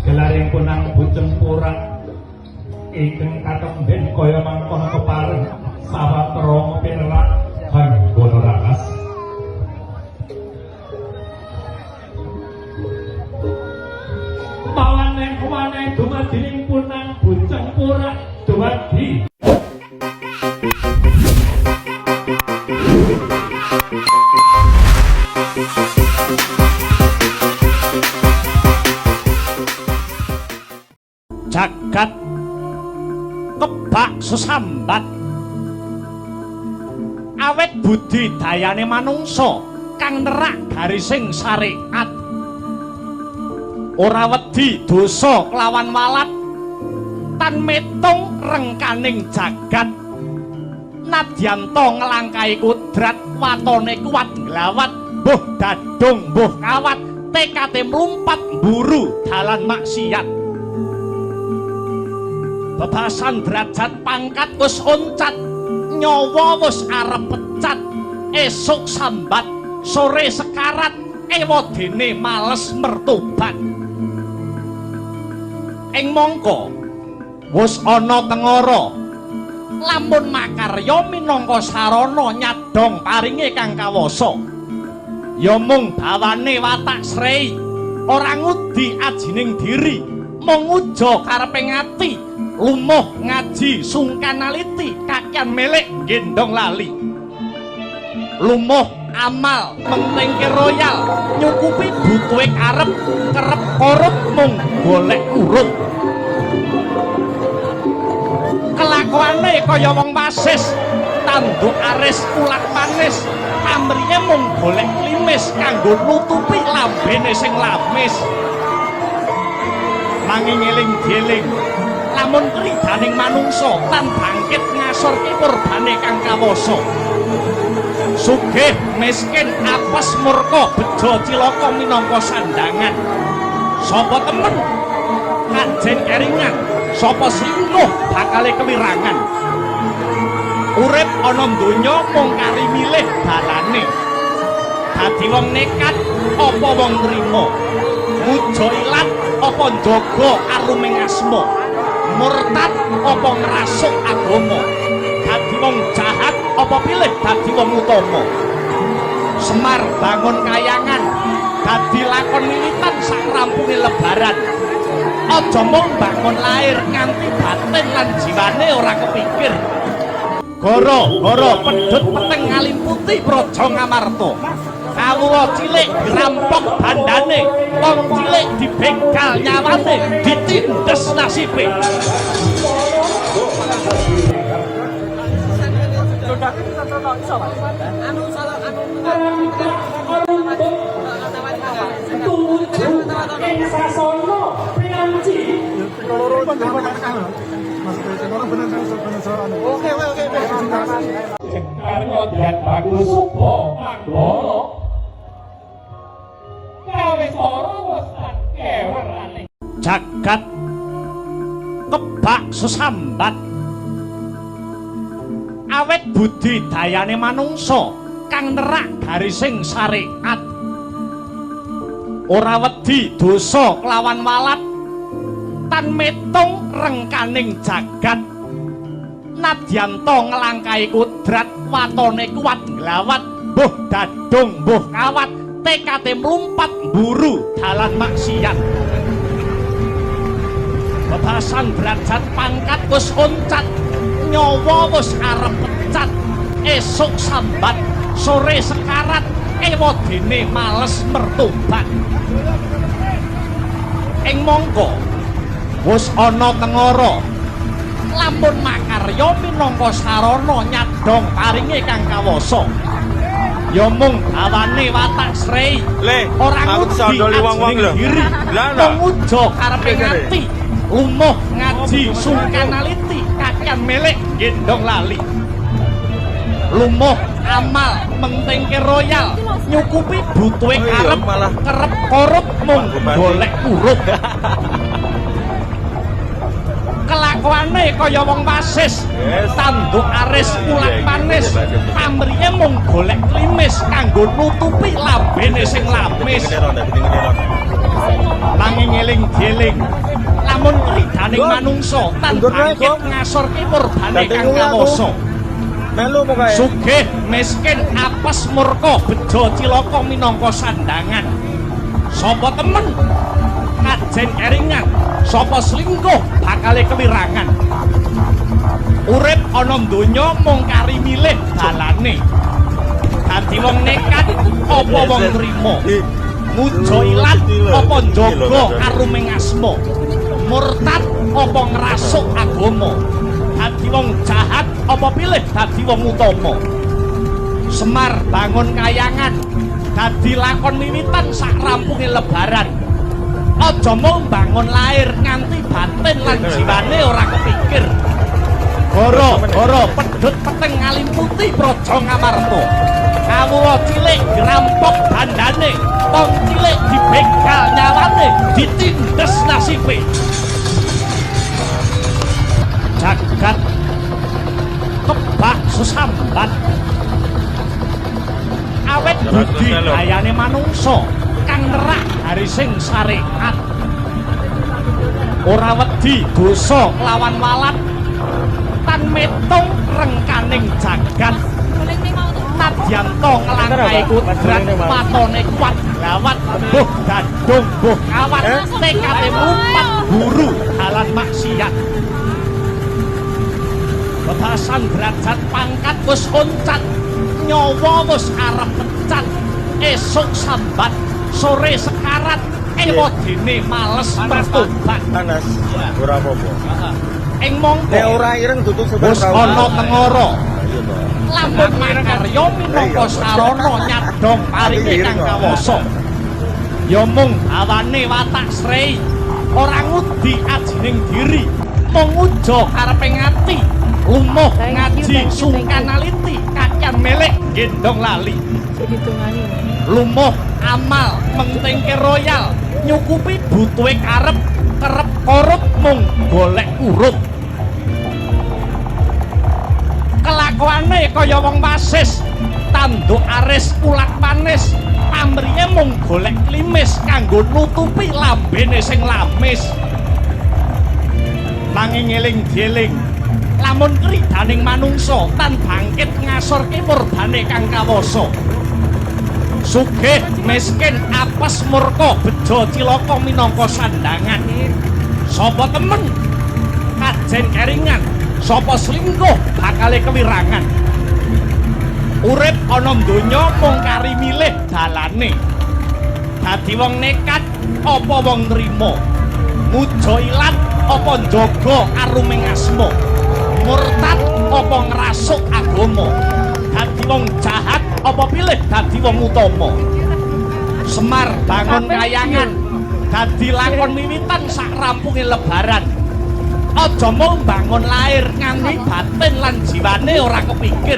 gelaring punang bujeng pura ingkang katemben kaya mangkon kepareng sawatra penerak hanggana rakas mawaneh dumadining punang bujeng pura dumadi jagat kebak sesambat awet budi dayane manungsa kang nerak garising syariat ora wedi dosa kelawan walat tan metung rengkaning jagat nadyanto ngelangkai kudrat watone kuat glawat mbuh dadung mbuh kawat tekate mlumpat mburu dalan maksiat bebasan derajat pangkat wis oncat nyawa wis arep pecat esuk sambat sore sekarat ewadene males mertobat ing mangka wis ana tengara lamun makarya minangka sarana nyadong paringe kang kawasa ya mung bawane watak srei ora ngudi ajining diri mung uja kareping ati lumuh ngaji sungkan aliti kakian melek gendong lali lumuh amal mentengke royal nyukupi butuhe karep kerep korup mung golek urut kelakuane kaya wong wasis tanduk aris ulak manis pamriye mung golek klimis kanggo nutupi lambene sing lamis nanging eling-eling lamun kridaning manungsa tan bangkit ngasorke purbane kang kawasa sugih miskin apes murka bejo cilaka minangka sandangan sapa temen kanjen keringan sapa sinuh bakale kewirangan urip ana donya mung kari milih dalane dadi wong nekat apa wong trima muja ilat apa njaga aruming asma murtad apa ngrasuk agama dadi wong jahat apa pilih dadi wong utama Semar bangun kayangan dadi lakon militan sak rampunge lebaran aja mung bangun lair nganti batin lan jiwane ora kepikir goro pedhut peteng ngalimputi praja Ngamarta kawula cilik dirampok bandane wong cilik dibegal nyawane ditindes nasibe bagus supo manggono gawe soro wis tak kewerane jagat kebak sesambat awet budi dayane manungsa kang nerak garising syariat ora wedi dosa kelawan walat tan metung rengkaning jagat nadyanto ngelangkai kudrat watone kuat glawat mbuh dadung mbuh kawat tekate mlumpat mburu dalan maksiat bebasan derajat pangkat wis oncat nyawa wis arep pecat esuk sambat sore sekarat ewadene males mertobat ing mangka wis ana tengara lamun makarya minangka sarana nyadong paringe kang kawasa ya mung bawane watak srei ora ngudi wong-wong lho mung uja kareping ati lumuh ngaji sungkan aliti kakian melek gendong lali lumuh amal mentengke royal nyukupi butuhe karep kerep korup mung golek urut kelakuane kaya wong wasis tanduk aris ulat manis pamriye mung golek klimis kanggo nutupi lambene sing lamis nanging eling-eling lamun kridaning manungsa tan bangkit ngasorke purbane kang kawoso melu pokoke sugih miskin apes murka bejo cilaka minangka sandangan sapa temen kajen eringan sapa selingkuh bakale kewirangan urip ana donya mung kari milih dalane dadi wong nekat apa wong trima muja ilat apa njaga karuming asma murtad apa ngrasuk agama dadi wong jahat apa pilih dadi wong utama Semar bangun kayangan dadi lakon wiwitan sak rampunge lebaran aja mung bangun lair nganti batin lan jiwane ora kepikir goro pedhut peteng ngalimputi praja Ngamarta kawula cilik grampok bandane tong cilik dibegal nyawane ditindes nasibe jagat kebak sesambat awet budi ayane manungsa kang nerak garising syariat ora wedi dosa lawan walat tan metung rengkaning jagat nadyanto ngelangkai kudrat patone kuat gawat buh dadung buh kawat tekate mumpat guru dalan maksiat bebasan derajat pangkat wis oncat nyawa wis arep pecat esuk sambat sore sekarat ewadene males mertobat panas ora apa-apa ing mongko nek ora ireng tutuk sebar wis ana tengara lamun makarya minangka sarana nyadong paringe kang kawasa ya mung awane watak srei ora ngudi ajining diri mung uja kareping ati umuh ngaji sungkan aliti kakyan melek gendong lali lumuh amal mentingke royal nyukupi butuhe karep kerep korup mung golek urut kelakuane kaya wong wasis tanduk aris ulat manis pamriye mung golek klimis kanggo nutupi lambene sing lamis nanging eling-eling lamun kridaning manungsa tan bangkit ngasorke purbane kang kawoso sugih miskin apes murka bejo cilaka minangka sandangan sapa temen kajen keringan sapa selingkuh bakale kewirangan urip ana donya mung kari milih dalane dadi wong nekat apa wong trima muja ilat apa njaga karuming asma murtad apa ngrasuk agama dadi wong jahat apa pilih dadi wong utama Semar bangun kayangan dadi lakon wiwitan sak rampunge lebaran aja mung bangun lair nganti batin lan jiwane ora kepikir